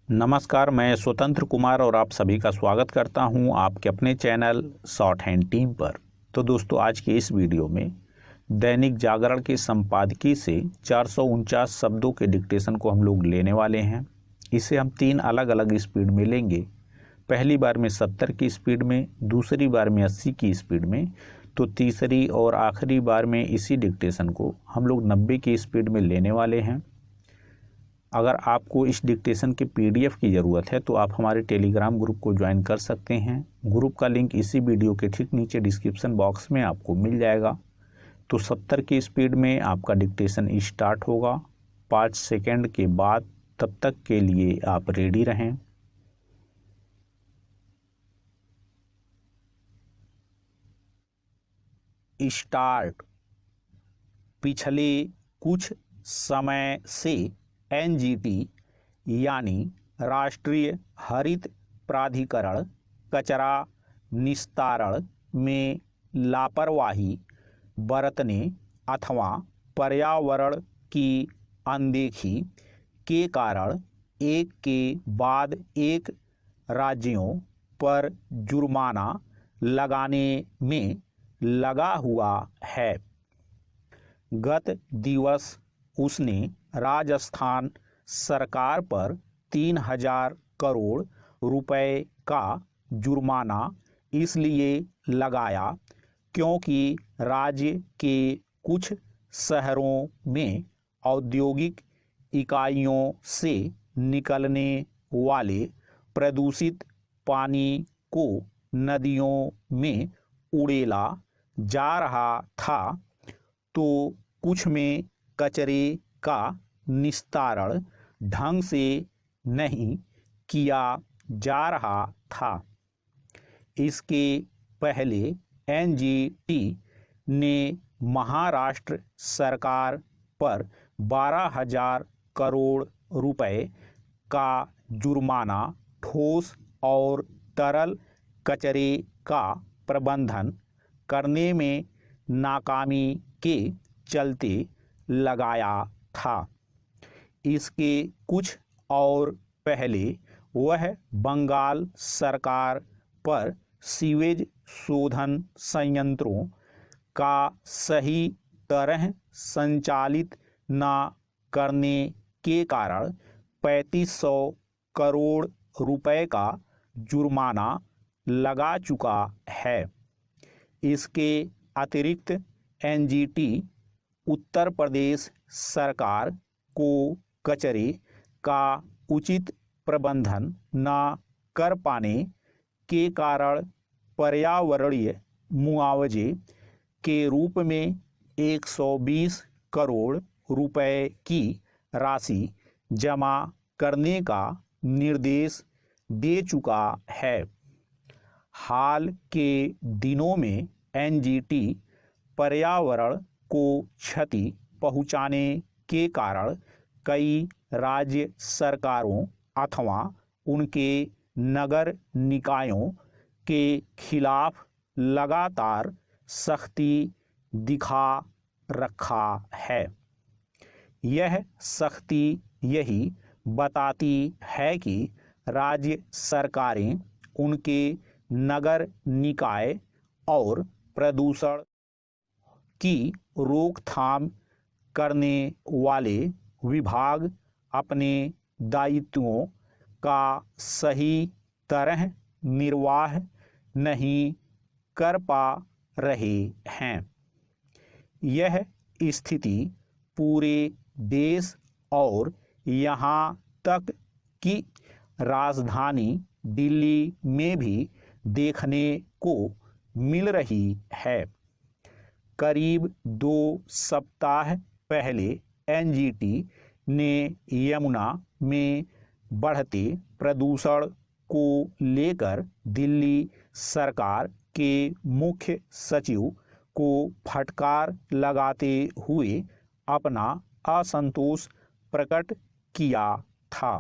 नमस्कार, मैं स्वतंत्र कुमार और आप सभी का स्वागत करता हूं आपके अपने चैनल शॉर्ट हैंड टीम पर। तो दोस्तों, आज के इस वीडियो में दैनिक जागरण के संपादकीय से 449 शब्दों के डिक्टेशन को हम लोग लेने वाले हैं। इसे हम 3 अलग अलग स्पीड में लेंगे। पहली बार में 70 की स्पीड में, दूसरी बार में 80 की स्पीड में, तो तीसरी और आखिरी बार में इसी डिक्टेशन को हम लोग 90 की स्पीड में लेने वाले हैं। अगर आपको इस डिक्टेशन के पीडीएफ की ज़रूरत है तो आप हमारे टेलीग्राम ग्रुप को ज्वाइन कर सकते हैं। ग्रुप का लिंक इसी वीडियो के ठीक नीचे डिस्क्रिप्शन बॉक्स में आपको मिल जाएगा। तो 70 की स्पीड में आपका डिक्टेशन स्टार्ट होगा 5 सेकंड के बाद। तब तक के लिए आप रेडी रहें। स्टार्ट। पिछले कुछ समय से एनजीटी यानी राष्ट्रीय हरित प्राधिकरण कचरा निस्तारण में लापरवाही बरतने अथवा पर्यावरण की अनदेखी के कारण एक के बाद एक राज्यों पर जुर्माना लगाने में लगा हुआ है। गत दिवस उसने राजस्थान सरकार पर 3000 करोड़ रुपए का जुर्माना इसलिए लगाया क्योंकि राज्य के कुछ शहरों में औद्योगिक इकाइयों से निकलने वाले प्रदूषित पानी को नदियों में उड़ेला जा रहा था, तो कुछ में कचरे का निस्तारण ढंग से नहीं किया जा रहा था। इसके पहले एनजीटी ने महाराष्ट्र सरकार पर 12,000 करोड़ रुपए का जुर्माना ठोस और तरल कचरे का प्रबंधन करने में नाकामी के चलते लगाया था। इसके कुछ और पहले वह बंगाल सरकार पर सीवेज शोधन संयंत्रों का सही तरह संचालित न करने के कारण 3500 करोड़ रुपए का जुर्माना लगा चुका है। इसके अतिरिक्त एनजीटी उत्तर प्रदेश सरकार को कचरे का उचित प्रबंधन न कर पाने के कारण पर्यावरणीय मुआवजे के रूप में 120 करोड़ रुपए की राशि जमा करने का निर्देश दे चुका है। हाल के दिनों में एनजीटी पर्यावरण को क्षति पहुंचाने के कारण कई राज्य सरकारों अथवा उनके नगर निकायों के खिलाफ लगातार सख्ती दिखा रखा है। यह सख्ती यही बताती है कि राज्य सरकारें उनके नगर निकाय और प्रदूषण की रोकथाम करने वाले विभाग अपने दायित्वों का सही तरह निर्वाह नहीं कर पा रहे हैं। यह स्थिति पूरे देश और यहाँ तक कि राजधानी दिल्ली में भी देखने को मिल रही है। करीब 2 सप्ताह पहले एनजीटी ने यमुना में बढ़ते प्रदूषण को लेकर दिल्ली सरकार के मुख्य सचिव को फटकार लगाते हुए अपना असंतोष प्रकट किया था।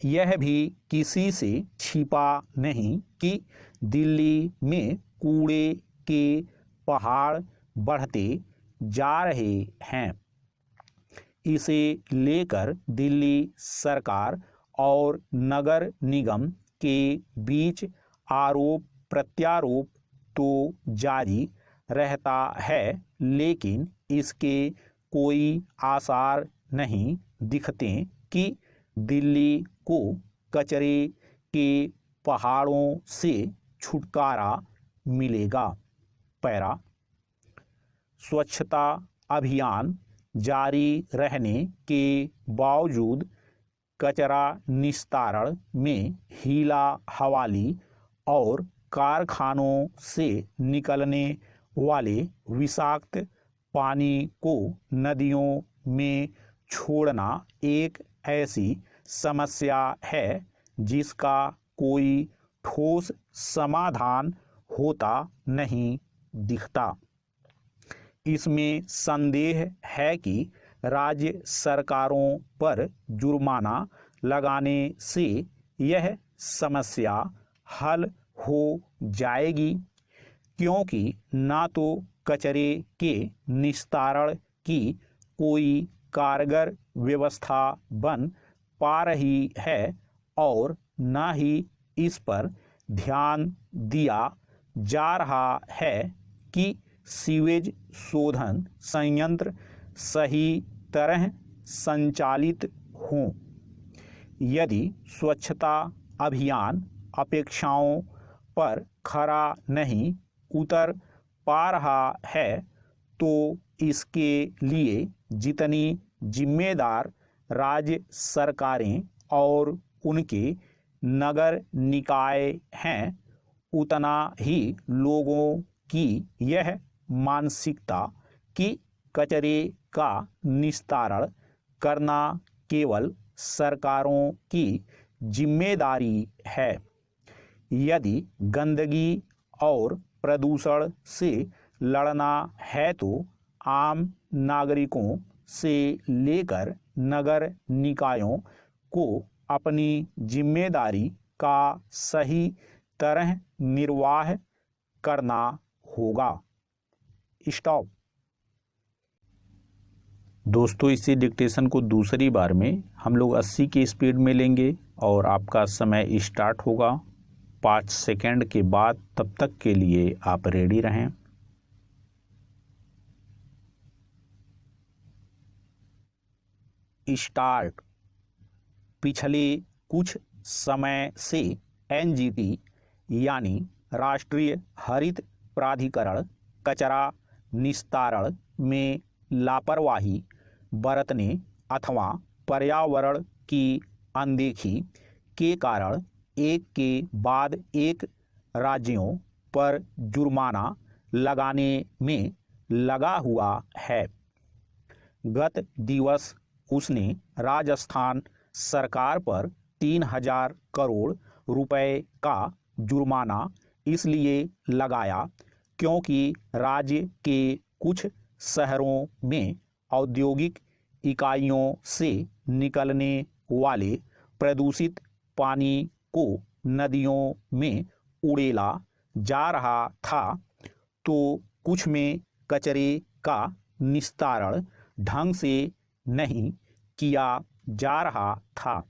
यह भी किसी से छिपा नहीं कि दिल्ली में कूड़े के पहाड़ बढ़ते जा रहे हैं। इसे लेकर दिल्ली सरकार और नगर निगम के बीच आरोप प्रत्यारोप तो जारी रहता है, लेकिन इसके कोई आसार नहीं दिखते कि दिल्ली को कचरे के पहाड़ों से छुटकारा मिलेगा। पैरा, स्वच्छता अभियान जारी रहने के बावजूद कचरा निस्तारण में हीला हवाली और कारखानों से निकलने वाले विषाक्त पानी को नदियों में छोड़ना एक ऐसी समस्या है जिसका कोई ठोस समाधान होता नहीं दिखता। इसमें संदेह है कि राज्य सरकारों पर जुर्माना लगाने से यह समस्या हल हो जाएगी, क्योंकि ना तो कचरे के निस्तारण की कोई कारगर व्यवस्था बन पा रही है और न ही इस पर ध्यान दिया जा रहा है कि सीवेज शोधन संयंत्र सही तरह संचालित हों। यदि स्वच्छता अभियान अपेक्षाओं पर खरा नहीं उतर पा रहा है तो इसके लिए जितनी जिम्मेदार राज्य सरकारें और उनके नगर निकाय हैं, उतना ही लोगों की यह मानसिकता कि कचरे का निस्तारण करना केवल सरकारों की जिम्मेदारी है। यदि गंदगी और प्रदूषण से लड़ना है तो आम नागरिकों से लेकर नगर निकायों को अपनी जिम्मेदारी का सही तरह निर्वाह करना होगा। स्टॉप। दोस्तों, इसी डिक्टेशन को दूसरी बार में हम लोग 80 की स्पीड में लेंगे और आपका समय स्टार्ट होगा 5 सेकंड के बाद। तब तक के लिए आप रेडी रहें। स्टार्ट। पिछले कुछ समय से एनजीटी यानी राष्ट्रीय हरित प्राधिकरण कचरा निस्तारण में लापरवाही बरतने अथवा पर्यावरण की अनदेखी के कारण एक के बाद एक राज्यों पर जुर्माना लगाने में लगा हुआ है। गत दिवस उसने राजस्थान सरकार पर 3000 करोड़ रुपए का जुर्माना इसलिए लगाया क्योंकि राज्य के कुछ शहरों में औद्योगिक इकाइयों से निकलने वाले प्रदूषित पानी को नदियों में उड़ेला जा रहा था, तो कुछ में कचरे का निस्तारण ढंग से नहीं किया जा रहा था।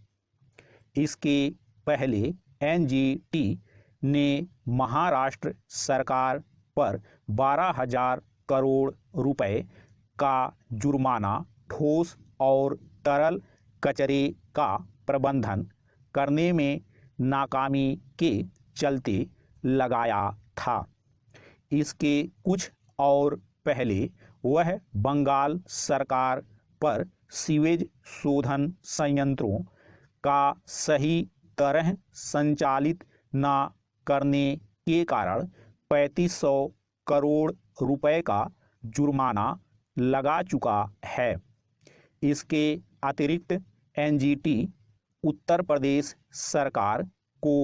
इसके पहले एनजीटी ने महाराष्ट्र सरकार पर 12,000 करोड़ रुपए का जुर्माना ठोस और तरल कचरे का प्रबंधन करने में नाकामी के चलते लगाया था। इसके कुछ और पहले वह बंगाल सरकार पर सीवेज शोधन संयंत्रों का सही तरह संचालित न करने के कारण 3500 करोड़ रुपए का जुर्माना लगा चुका है। इसके अतिरिक्त एनजीटी उत्तर प्रदेश सरकार को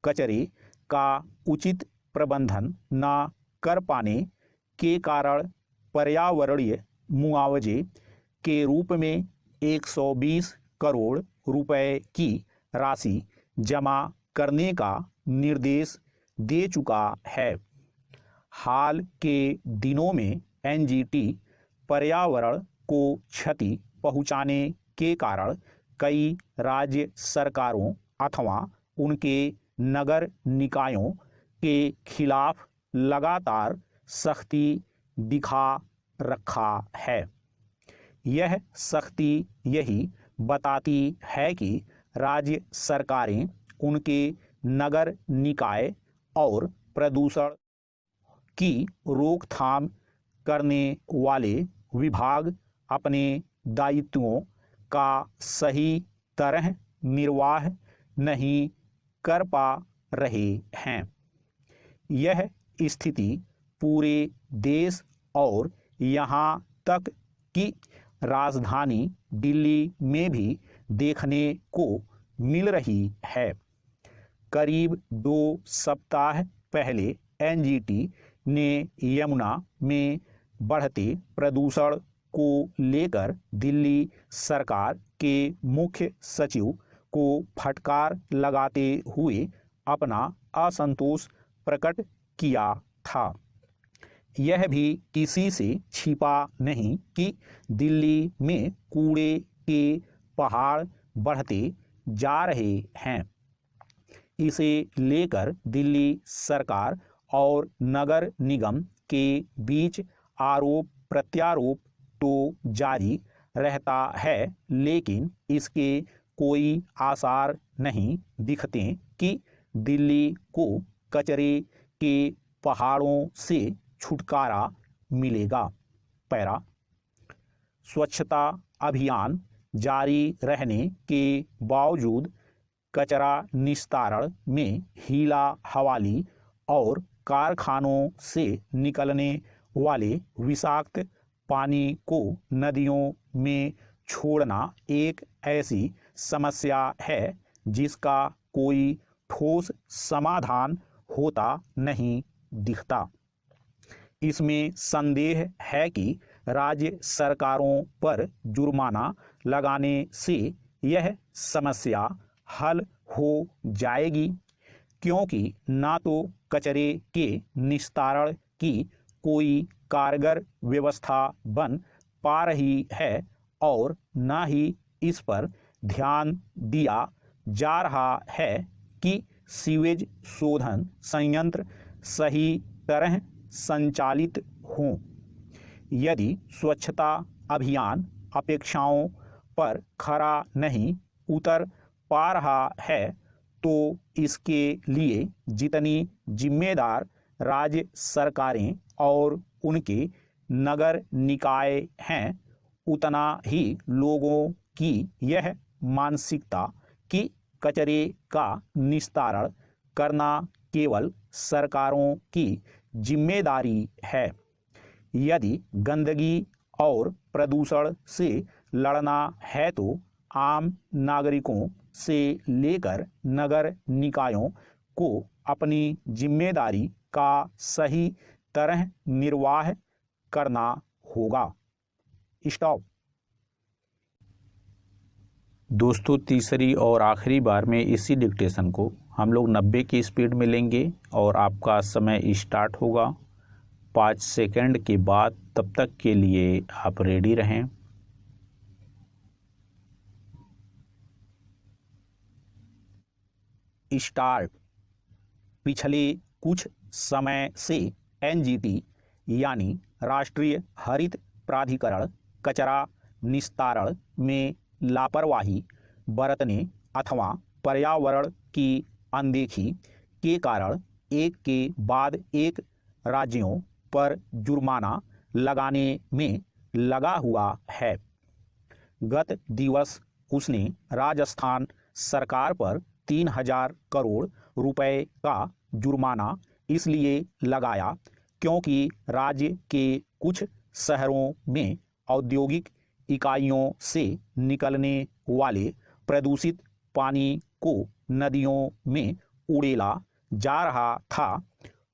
कचरे का उचित प्रबंधन न कर पाने के कारण पर्यावरणीय मुआवजे के रूप में 120 करोड़ रुपए की राशि जमा करने का निर्देश दे चुका है। हाल के दिनों में एनजीटी पर्यावरण को क्षति पहुंचाने के कारण कई राज्य सरकारों अथवा उनके नगर निकायों के खिलाफ लगातार सख्ती दिखा रखा है। यह सख्ती यही बताती है कि राज्य सरकारें उनके नगर निकाय और प्रदूषण की रोकथाम करने वाले विभाग अपने दायित्वों का सही तरह निर्वाह नहीं कर पा रहे हैं। यह स्थिति पूरे देश और यहाँ तक कि राजधानी दिल्ली में भी देखने को मिल रही है। करीब 2 सप्ताह पहले एनजीटी ने यमुना में बढ़ते प्रदूषण को लेकर दिल्ली सरकार के मुख्य सचिव को फटकार लगाते हुए अपना असंतोष प्रकट किया था। यह भी किसी से छिपा नहीं कि दिल्ली में कूड़े के पहाड़ बढ़ते जा रहे हैं। इसे लेकर दिल्ली सरकार और नगर निगम के बीच आरोप प्रत्यारोप तो जारी रहता है, लेकिन इसके कोई आसार नहीं दिखते कि दिल्ली को कचरे के पहाड़ों से छुटकारा मिलेगा। पैरा स्वच्छता अभियान जारी रहने के बावजूद कचरा निस्तारण में हीला हवाली और कारखानों से निकलने वाले विषाक्त पानी को नदियों में छोड़ना एक ऐसी समस्या है जिसका कोई ठोस समाधान होता नहीं दिखता। इसमें संदेह है कि राज्य सरकारों पर जुर्माना लगाने से यह समस्या हल हो जाएगी, क्योंकि ना तो कचरे के निस्तारण की कोई कारगर व्यवस्था बन पा रही है और ना ही इस पर ध्यान दिया जा रहा है कि सीवेज शोधन संयंत्र सही तरह संचालित हों। यदि स्वच्छता अभियान अपेक्षाओं पर खरा नहीं उतर पा रहा है तो इसके लिए जितनी जिम्मेदार राज्य सरकारें और उनके नगर निकाय हैं, उतना ही लोगों की यह मानसिकता कि कचरे का निस्तारण करना केवल सरकारों की जिम्मेदारी है। यदि गंदगी और प्रदूषण से लड़ना है तो आम नागरिकों से लेकर नगर निकायों को अपनी जिम्मेदारी का सही तरह निर्वाह करना होगा। स्टॉप। दोस्तों, तीसरी और आखिरी बार में इसी डिक्टेशन को हम लोग 90 की स्पीड में लेंगे और आपका समय स्टार्ट होगा 5 सेकंड के बाद। तब तक के लिए आप रेडी रहें। स्टार्ट। पिछले कुछ समय से एनजीटी यानी राष्ट्रीय हरित प्राधिकरण कचरा निस्तारण में लापरवाही बरतने अथवा पर्यावरण की अनदेखी के कारण एक के बाद एक राज्यों पर जुर्माना लगाने में लगा हुआ है। गत दिवस उसने राजस्थान सरकार पर 3000 करोड़ रुपए का जुर्माना इसलिए लगाया क्योंकि राज्य के कुछ शहरों में औद्योगिक इकाइयों से निकलने वाले प्रदूषित पानी को नदियों में उड़ेला जा रहा था,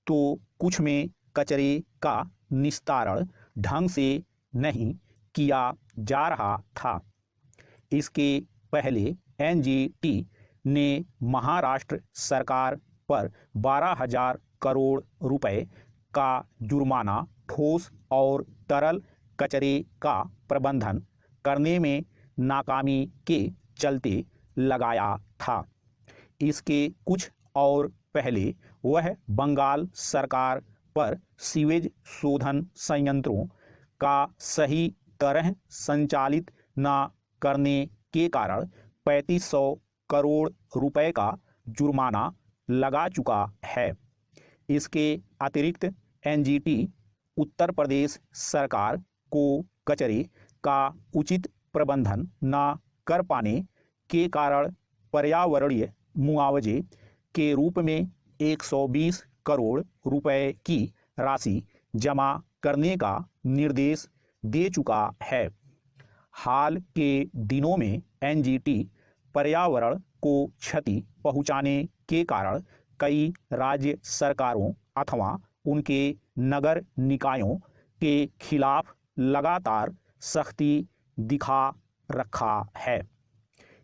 तो कुछ में कचरे का निस्तारण ढंग से नहीं किया जा रहा था। इसके पहले एनजीटी ने महाराष्ट्र सरकार पर 12,000 करोड़ रुपए का जुर्माना ठोस और तरल कचरे का प्रबंधन करने में नाकामी के चलते लगाया था। इसके कुछ और पहले वह बंगाल सरकार पर सीवेज शोधन संयंत्रों का सही तरह संचालित न करने के कारण 3500 करोड़ रुपए का जुर्माना लगा चुका है। इसके अतिरिक्त एनजीटी उत्तर प्रदेश सरकार को कचरे का उचित प्रबंधन न कर पाने के कारण पर्यावरणीय मुआवजे के रूप में 120 करोड़ रुपए की राशि जमा करने का निर्देश दे चुका है। हाल के दिनों में एनजीटी पर्यावरण को क्षति पहुंचाने के कारण कई राज्य सरकारों अथवा उनके नगर निकायों के खिलाफ लगातार सख्ती दिखा रखा है।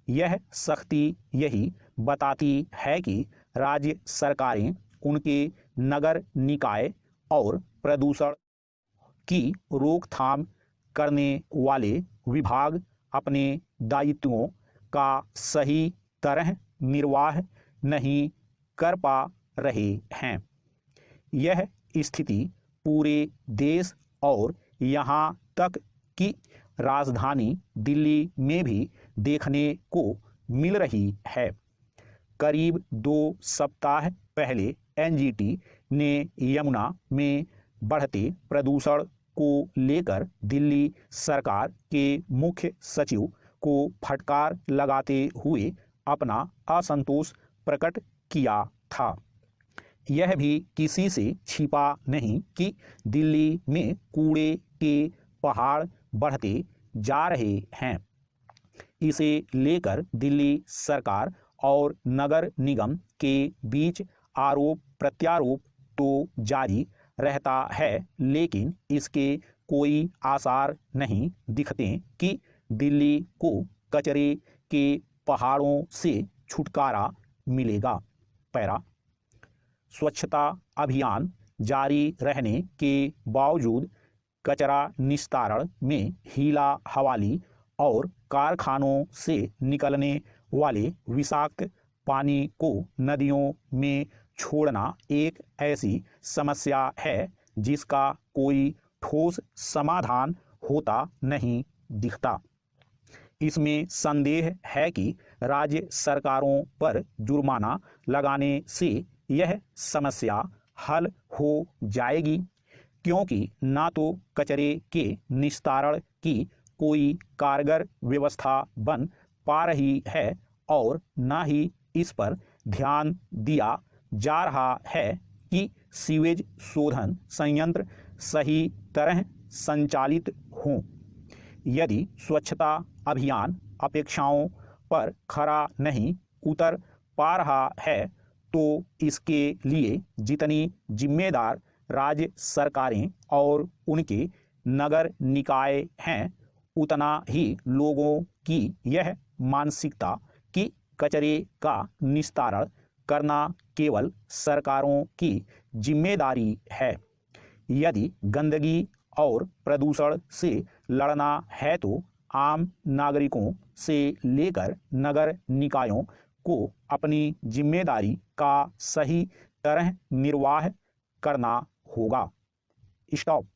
यह सख्ती यही बताती है कि राज्य सरकारें उनके नगर निकाय और प्रदूषण की रोकथाम करने वाले विभाग अपने दायित्वों का सही तरह निर्वाह नहीं कर पा रहे हैं। यह स्थिति पूरे देश और यहाँ तक कि राजधानी दिल्ली में भी देखने को मिल रही है। करीब 2 सप्ताह पहले एनजीटी ने यमुना में बढ़ते प्रदूषण को लेकर दिल्ली सरकार के मुख्य सचिव को फटकार लगाते हुए अपना असंतोष प्रकट किया था। यह भी किसी से छिपा नहीं कि दिल्ली में कूड़े के पहाड़ बढ़ते जा रहे हैं। इसे लेकर दिल्ली सरकार और नगर निगम के बीच आरोप प्रत्यारोप तो जारी रहता है, लेकिन इसके कोई आसार नहीं दिखते कि दिल्ली को कचरे के पहाड़ों से छुटकारा मिलेगा। पैरा स्वच्छता अभियान जारी रहने के बावजूद कचरा निस्तारण में हीला हवाली और कारखानों से निकलने वाले विषाक्त पानी को नदियों में छोड़ना एक ऐसी समस्या है जिसका कोई ठोस समाधान होता नहीं दिखता। इसमें संदेह है कि राज्य सरकारों पर जुर्माना लगाने से यह समस्या हल हो जाएगी, क्योंकि ना तो कचरे के निस्तारण की कोई कारगर व्यवस्था बन पा रही है और ना ही इस पर ध्यान दिया जा रहा है कि सीवेज शोधन संयंत्र सही तरह संचालित हों। यदि स्वच्छता अभियान अपेक्षाओं पर खरा नहीं उतर पा रहा है तो इसके लिए जितनी जिम्मेदार राज्य सरकारें और उनके नगर निकाय हैं, उतना ही लोगों की यह मानसिकता कि कचरे का निस्तारण करना केवल सरकारों की जिम्मेदारी है। यदि गंदगी और प्रदूषण से लड़ना है तो आम नागरिकों से लेकर नगर निकायों को अपनी जिम्मेदारी का सही तरह निर्वाह करना होगा। स्टॉप।